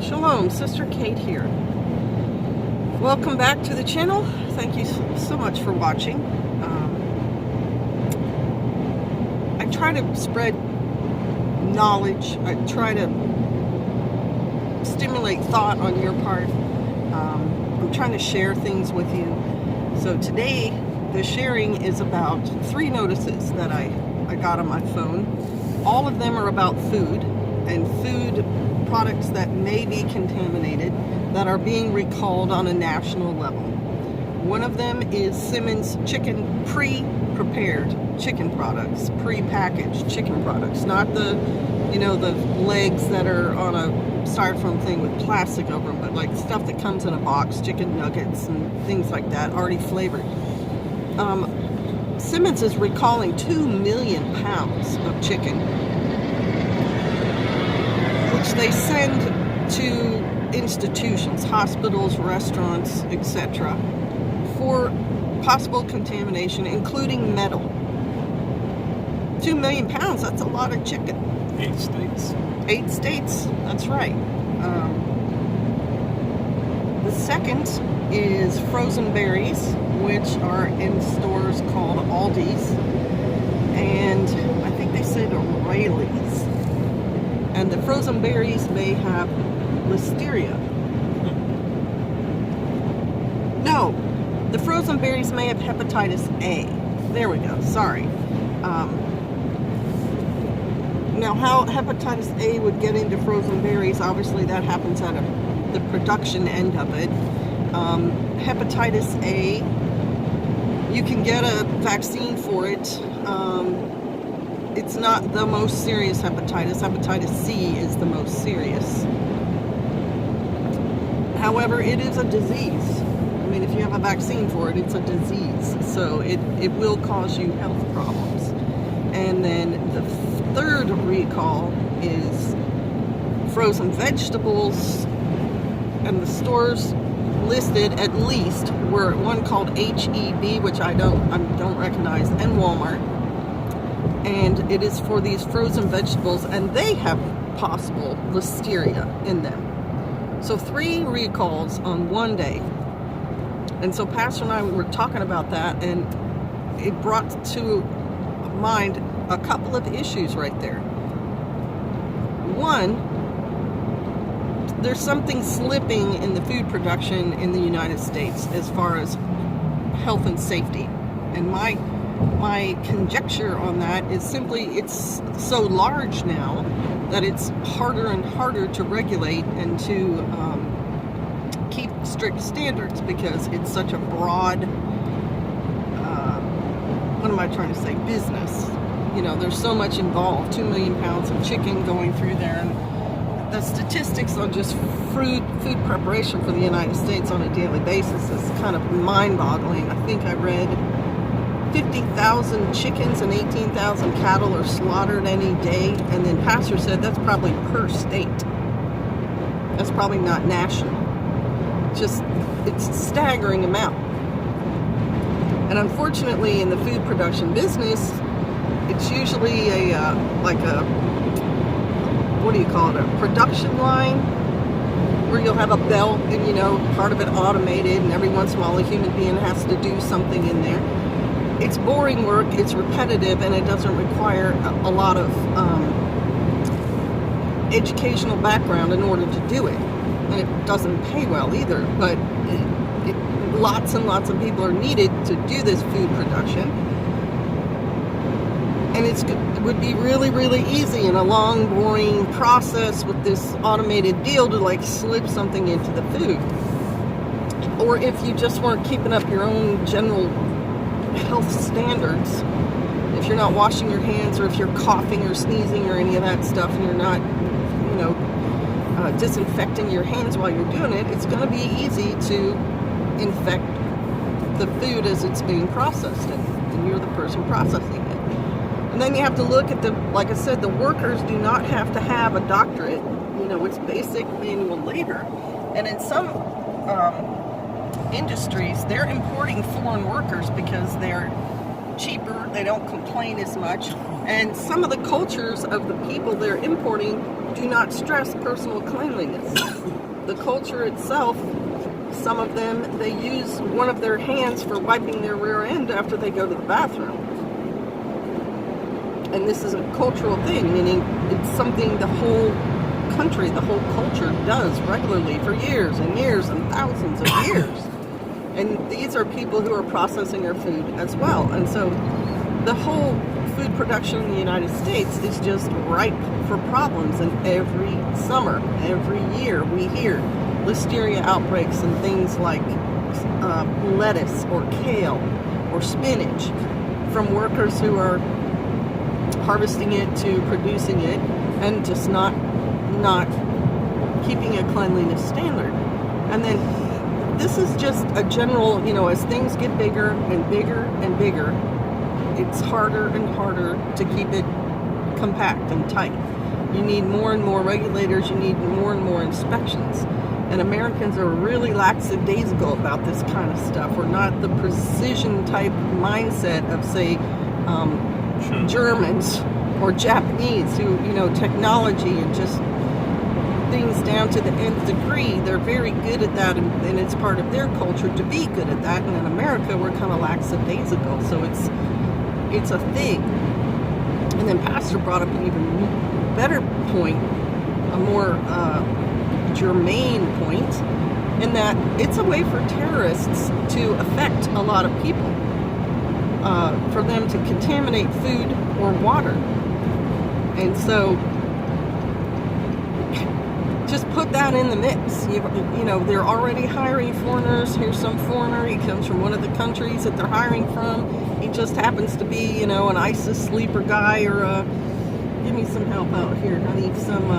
Shalom, Sister Kate here. Welcome back to the channel. Thank you so much for watching. I try to spread knowledge. I try to stimulate thought on your part. I'm trying to share things with you. So today, the sharing is about 3 notices that I got on my phone. All of them are about food and food products that may be contaminated that are being recalled on a national level. One of them is Simmons chicken, pre-prepared chicken products, pre-packaged chicken products, not the legs that are on a styrofoam thing with plastic over them, but like stuff that comes in a box, chicken nuggets and things like that, already flavored. Simmons is recalling 2 million pounds of chicken, which they send to institutions, hospitals, restaurants, etc., for possible contamination, including metal. 2 million pounds, that's a lot of chicken. 8 states. 8 states, that's right. The second is frozen berries, which are in stores called Aldi's, and I think they said Rayleigh's. And the frozen berries may have Listeria. No, the frozen berries may have hepatitis A. There we go, sorry. Now, how hepatitis A would get into frozen berries, obviously that happens at the production end of it. Hepatitis A, you can get a vaccine for it. It's not the most serious hepatitis. Hepatitis C is the most serious. However, it is a disease. I mean, if you have a vaccine for it, it's a disease. So it will cause you health problems. And then the third recall is frozen vegetables. And the stores listed at least were one called HEB, which I don't recognize, and Walmart. And it is for these frozen vegetables, and they have possible Listeria in them. So 3 recalls on one day. And so Pastor and I were talking about that, and it brought to mind a couple of issues right there. One, there's something slipping in the food production in the United States as far as health and safety. And my conjecture on that is simply it's so large now that it's harder and harder to regulate and to keep strict standards because it's such a broad, business. You know, there's so much involved. 2 million pounds of chicken going through there, and the statistics on just food preparation for the United States on a daily basis is kind of mind-boggling. I think I read 50,000 chickens and 18,000 cattle are slaughtered any day, and then Pastor said that's probably per state. That's probably not national. It's a staggering amount. And unfortunately, in the food production business, it's usually a production line, where you'll have a belt and, part of it automated, and every once in a while a human being has to do something in there. It's boring work, it's repetitive, and it doesn't require a lot of educational background in order to do it. And it doesn't pay well either, but lots and lots of people are needed to do this food production. And it would be really, really easy in a long, boring process with this automated deal to slip something into the food. Or if you just weren't keeping up your own general health standards, if you're not washing your hands, or if you're coughing or sneezing or any of that stuff, and you're not, disinfecting your hands while you're doing it, it's going to be easy to infect the food as it's being processed, and you're the person processing it. And then you have to look at like I said, the workers do not have to have a doctorate. It's basic manual labor. And in some industries, they're importing foreign workers because they're cheaper. They don't complain as much. And some of the cultures of the people they're importing do not stress personal cleanliness. The culture itself, some of them, they use one of their hands for wiping their rear end after they go to the bathroom. And this is a cultural thing, meaning it's something the whole country, the whole culture does regularly for years and years and thousands of years. And these are people who are processing our food as well. And so the whole food production in the United States is just ripe for problems. And every summer, every year, we hear Listeria outbreaks and things like lettuce or kale or spinach from workers who are harvesting it to producing it and just not keeping a cleanliness standard. And then this is just a general, as things get bigger and bigger and bigger, it's harder and harder to keep it compact and tight. You need more and more regulators, you need more and more inspections. And Americans are really lackadaisical about this kind of stuff. We're not the precision type mindset of, say, Germans or Japanese who, technology and just things down to the nth degree. They're very good at that, and it's part of their culture to be good at that. And in America, we're kind of lackadaisical, so it's a thing. And then Pastor brought up an even better point, a more germane point, in that it's a way for terrorists to affect a lot of people, for them to contaminate food or water. And so just put that in the mix. They're already hiring foreigners. Here's some foreigner. He comes from one of the countries that they're hiring from. He just happens to be, an ISIS sleeper guy, or give me some help out here, honey. Some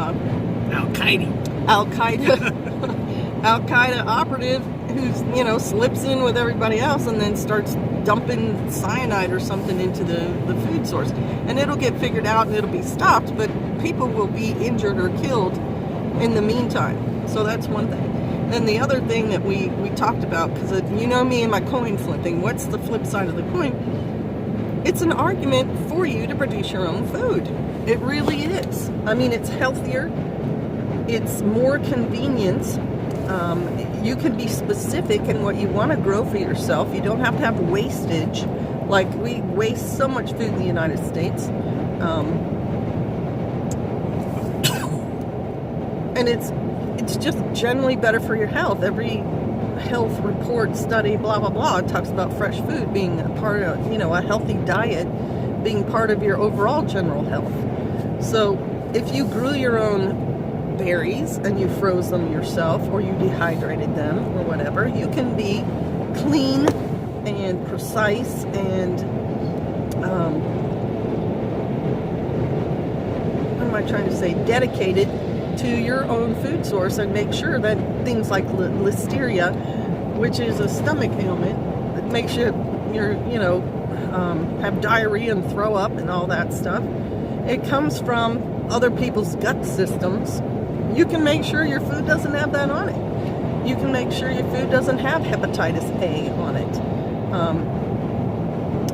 Al-Qaeda operative who's, slips in with everybody else and then starts dumping cyanide or something into the food source. And it'll get figured out and it'll be stopped, but people will be injured or killed in the meantime. So that's one thing. Then the other thing that we talked about, because me and my coin flipping, what's the flip side of the coin? It's an argument for you to produce your own food. It really is. I mean, it's healthier. It's more convenient. You can be specific in what you want to grow for yourself. You don't have to have wastage. Like, we waste so much food in the United States. And it's just generally better for your health. Every health report, study, blah, blah, blah, talks about fresh food being a part of, a healthy diet being part of your overall general health. So if you grew your own berries and you froze them yourself, or you dehydrated them or whatever, you can be clean and precise and what am I trying to say, dedicated to your own food source, and make sure that things like listeria, which is a stomach ailment that makes you have diarrhea and throw up and all that stuff, it comes from other people's gut systems. You can make sure your food doesn't have that on it. You can make sure your food doesn't have hepatitis A on it.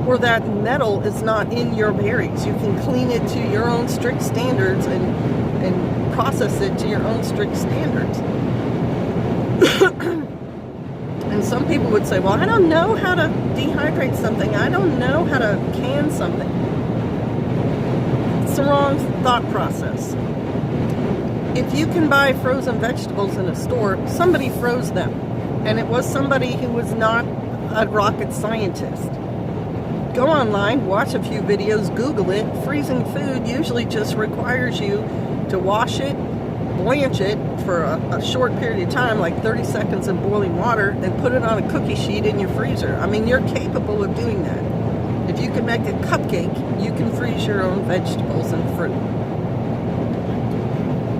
Or that metal is not in your berries. You can clean it to your own strict standards and process it to your own strict standards. And some people would say, well, I don't know how to dehydrate something. I don't know how to can something. It's the wrong thought process. If you can buy frozen vegetables in a store, somebody froze them. And it was somebody who was not a rocket scientist. Go online, watch a few videos, Google it. Freezing food usually just requires you to wash it, blanch it for a short period of time, like 30 seconds in boiling water, and put it on a cookie sheet in your freezer. I mean, you're capable of doing that. If you can make a cupcake, you can freeze your own vegetables and fruit.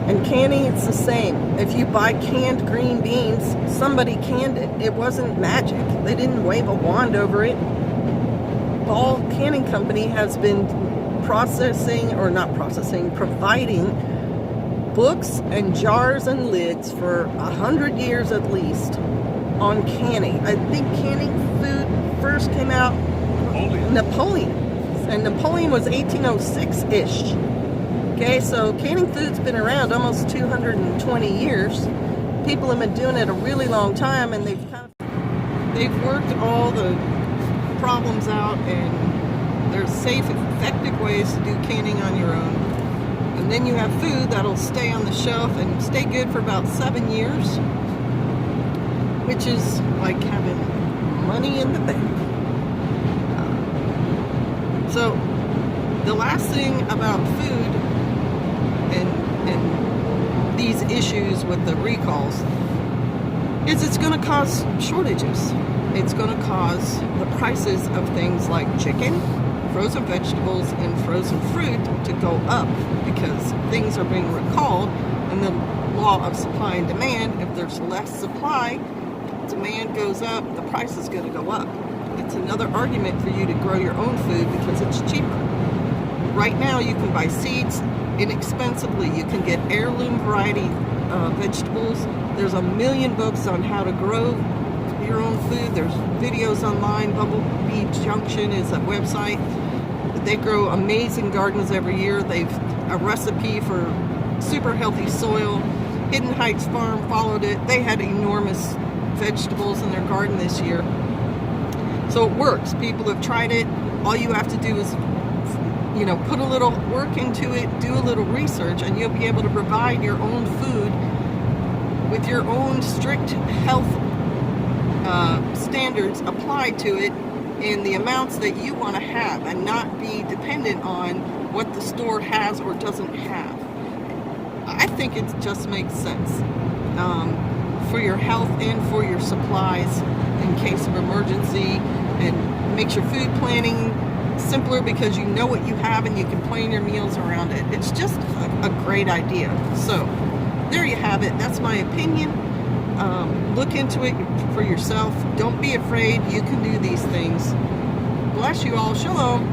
And canning, it's the same. If you buy canned green beans, somebody canned it. It wasn't magic. They didn't wave a wand over it. Ball Canning Company has been providing books and jars and lids for 100 years at least on canning. I think canning food first came out Napoleon. And Napoleon was 1806-ish. Okay, so canning food's been around almost 220 years. People have been doing it a really long time, and they've worked all the problems out, and there's safe, effective ways to do canning on your own. And then you have food that'll stay on the shelf and stay good for about 7 years, which is like having money in the bank. So the last thing about food and these issues with the recalls is it's going to cause shortages. It's going to cause the prices of things like chicken, frozen vegetables, and frozen fruit to go up because things are being recalled. And the law of supply and demand, if there's less supply, demand goes up, the price is going to go up. It's another argument for you to grow your own food because it's cheaper. Right now you can buy seeds inexpensively. You can get heirloom variety vegetables. There's a million books on how to grow your own food. There's videos online. Bumblebee Junction is a website. They grow amazing gardens every year. They've a recipe for super healthy soil. Hidden Heights Farm followed it. They had enormous vegetables in their garden this year. So it works. People have tried it. All you have to do is, put a little work into it, do a little research, and you'll be able to provide your own food with your own strict health standards applied to it in the amounts that you want to have, and not be dependent on what the store has or doesn't have. I think it just makes sense for your health and for your supplies in case of emergency, and makes your food planning simpler because you know what you have and you can plan your meals around it. It's just a great idea. So there you have it. That's my opinion. Look into it for yourself. Don't be afraid. You can do these things. Bless you all. Shalom.